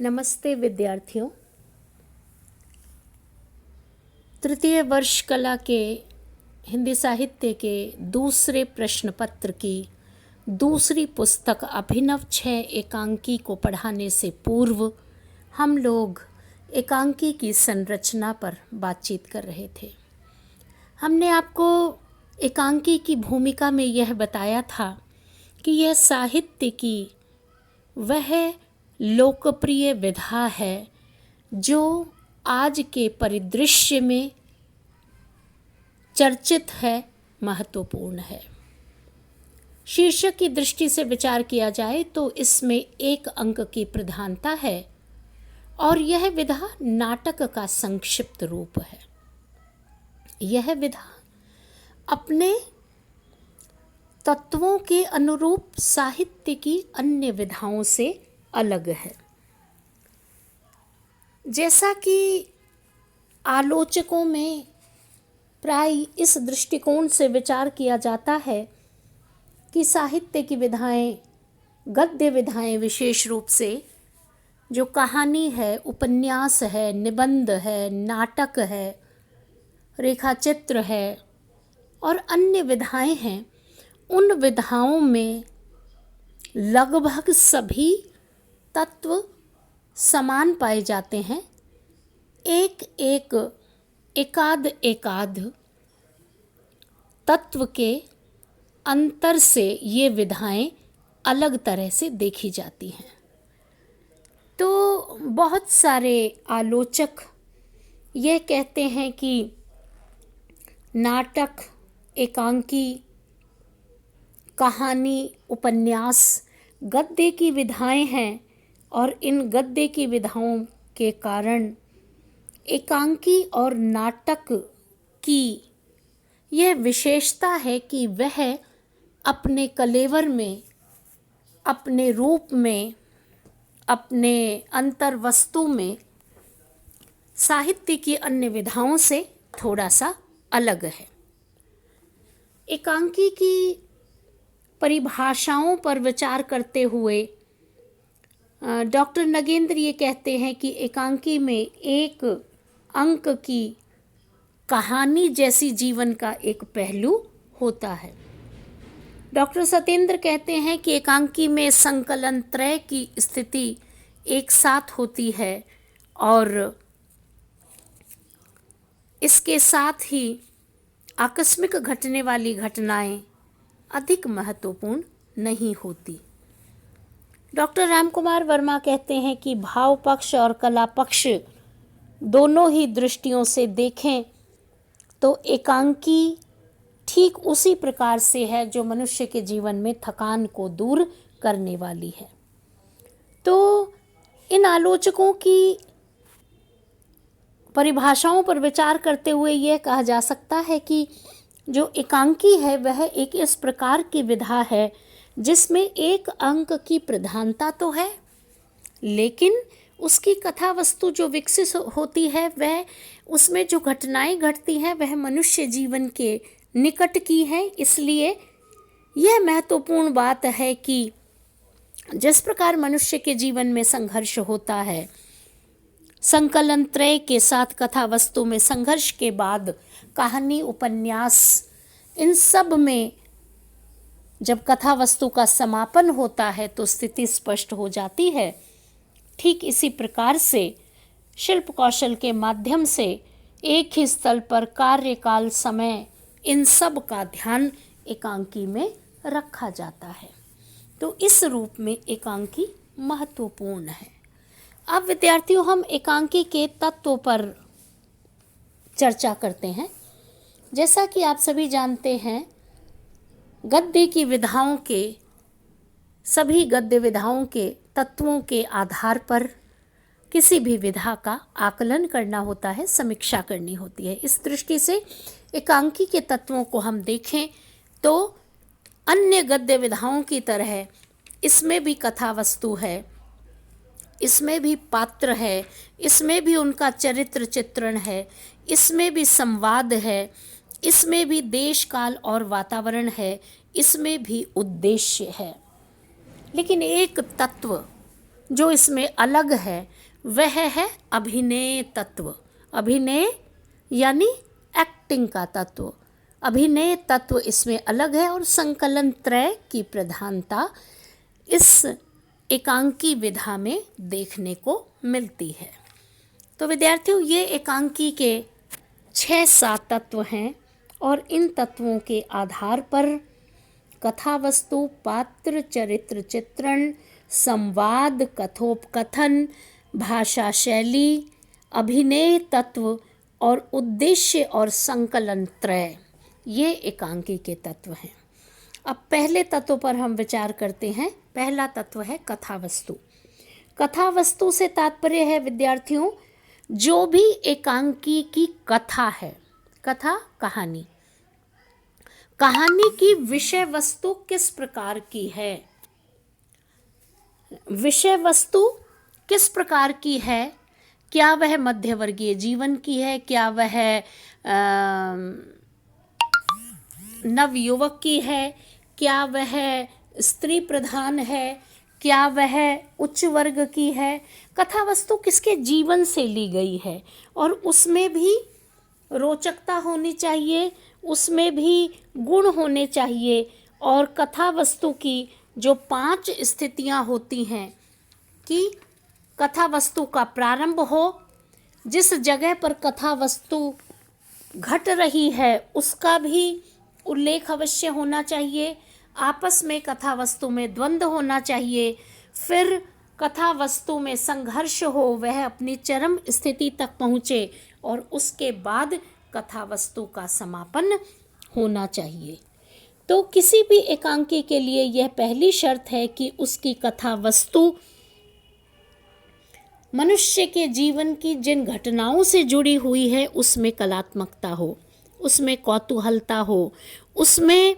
नमस्ते विद्यार्थियों। तृतीय वर्ष कला के हिंदी साहित्य के दूसरे प्रश्न पत्र की दूसरी पुस्तक अभिनव 6 एकांकी को पढ़ाने से पूर्व हम लोग एकांकी की संरचना पर बातचीत कर रहे थे। हमने आपको एकांकी की भूमिका में यह बताया था कि यह साहित्य की वह लोकप्रिय विधा है जो आज के परिदृश्य में चर्चित है, महत्वपूर्ण है। शीर्षक की दृष्टि से विचार किया जाए तो इसमें 1 अंक की प्रधानता है और यह विधा नाटक का संक्षिप्त रूप है। यह विधा अपने तत्वों के अनुरूप साहित्य की अन्य विधाओं से अलग है। जैसा कि आलोचकों में प्राय इस दृष्टिकोण से विचार किया जाता है कि साहित्य की विधाएं, गद्य विधाएं विशेष रूप से जो कहानी है, उपन्यास है, निबंध है, नाटक है, रेखाचित्र है और अन्य विधाएं हैं, उन विधाओं में लगभग सभी तत्व समान पाए जाते हैं। एकाध तत्व के अंतर से ये विधाएं अलग तरह से देखी जाती हैं। तो बहुत सारे आलोचक यह कहते हैं कि नाटक, एकांकी, कहानी, उपन्यास गद्य की विधाएं हैं और इन गद्य की विधाओं के कारण एकांकी और नाटक की यह विशेषता है कि वह अपने कलेवर में, अपने रूप में, अपने अंतर्वस्तु में साहित्य की अन्य विधाओं से थोड़ा सा अलग है। एकांकी की परिभाषाओं पर विचार करते हुए डॉक्टर नगेंद्र ये कहते हैं कि एकांकी में 1 अंक की कहानी जैसी जीवन का एक पहलू होता है। डॉक्टर सतेंद्र कहते हैं कि एकांकी में संकलन त्रय की स्थिति एक साथ होती है और इसके साथ ही आकस्मिक घटने वाली घटनाएं अधिक महत्वपूर्ण नहीं होती। डॉक्टर रामकुमार वर्मा कहते हैं कि भाव पक्ष और कला पक्ष दोनों ही दृष्टियों से देखें तो एकांकी ठीक उसी प्रकार से है जो मनुष्य के जीवन में थकान को दूर करने वाली है। तो इन आलोचकों की परिभाषाओं पर विचार करते हुए यह कहा जा सकता है कि जो एकांकी है वह एक इस प्रकार की विधा है जिसमें 1 अंक की प्रधानता तो है, लेकिन उसकी कथा वस्तु जो विकसित होती है वह उसमें जो घटनाएं घटती हैं वह मनुष्य जीवन के निकट की है। इसलिए यह महत्वपूर्ण बात है कि जिस प्रकार मनुष्य के जीवन में संघर्ष होता है, संकलन त्रय के साथ कथा वस्तु में संघर्ष के बाद कहानी, उपन्यास, इन सब में जब कथा वस्तु का समापन होता है तो स्थिति स्पष्ट हो जाती है। ठीक इसी प्रकार से शिल्प कौशल के माध्यम से एक ही स्थल पर कार्यकाल, समय, इन सब का ध्यान एकांकी में रखा जाता है। तो इस रूप में एकांकी महत्वपूर्ण है। अब विद्यार्थियों, हम एकांकी के तत्वों पर चर्चा करते हैं। जैसा कि आप सभी जानते हैं, गद्य की विधाओं के, सभी गद्य विधाओं के तत्वों के आधार पर किसी भी विधा का आकलन करना होता है, समीक्षा करनी होती है। इस दृष्टि से एकांकी के तत्वों को हम देखें तो अन्य गद्य विधाओं की तरह इसमें भी कथा वस्तु है, इसमें भी पात्र है, इसमें भी उनका चरित्र चित्रण है, इसमें भी संवाद है, इसमें भी देश काल और वातावरण है, इसमें भी उद्देश्य है। लेकिन एक तत्व जो इसमें अलग है वह है अभिनय तत्व। अभिनय यानी एक्टिंग का तत्व, अभिनय तत्व इसमें अलग है और संकलन त्रय की प्रधानता इस एकांकी विधा में देखने को मिलती है। तो विद्यार्थियों, ये एकांकी के 6-7 तत्व हैं और इन तत्वों के आधार पर कथा वस्तु, पात्र, चरित्र चित्रण, संवाद, कथोपकथन, भाषा शैली, अभिनय तत्व और उद्देश्य और संकलन त्रय, ये एकांकी के तत्व हैं। अब पहले तत्व पर हम विचार करते हैं। पहला तत्व है कथा वस्तु। कथा वस्तु से तात्पर्य है विद्यार्थियों, जो भी एकांकी की कथा है, कथा कहानी, कहानी की विषय वस्तु किस प्रकार की है, विषय वस्तु किस प्रकार की है, क्या वह मध्यवर्गीय जीवन की है, क्या वह नवयुवक की है, क्या वह स्त्री प्रधान है, क्या वह उच्च वर्ग की है। कथा वस्तु किसके जीवन से ली गई है और उसमें भी रोचकता होनी चाहिए, उसमें भी गुण होने चाहिए। और कथा वस्तु की जो 5 स्थितियां होती हैं कि कथा वस्तु का प्रारंभ हो, जिस जगह पर कथा वस्तु घट रही है उसका भी उल्लेख अवश्य होना चाहिए, आपस में कथा वस्तु में द्वंद्व होना चाहिए, फिर कथा वस्तु में संघर्ष हो, वह अपनी चरम स्थिति तक पहुँचे और उसके बाद कथा वस्तु का समापन होना चाहिए। तो किसी भी एकांकी के लिए यह पहली शर्त है कि उसकी कथा वस्तु मनुष्य के जीवन की जिन घटनाओं से जुड़ी हुई है उसमें कलात्मकता हो, उसमें कौतूहलता हो, उसमें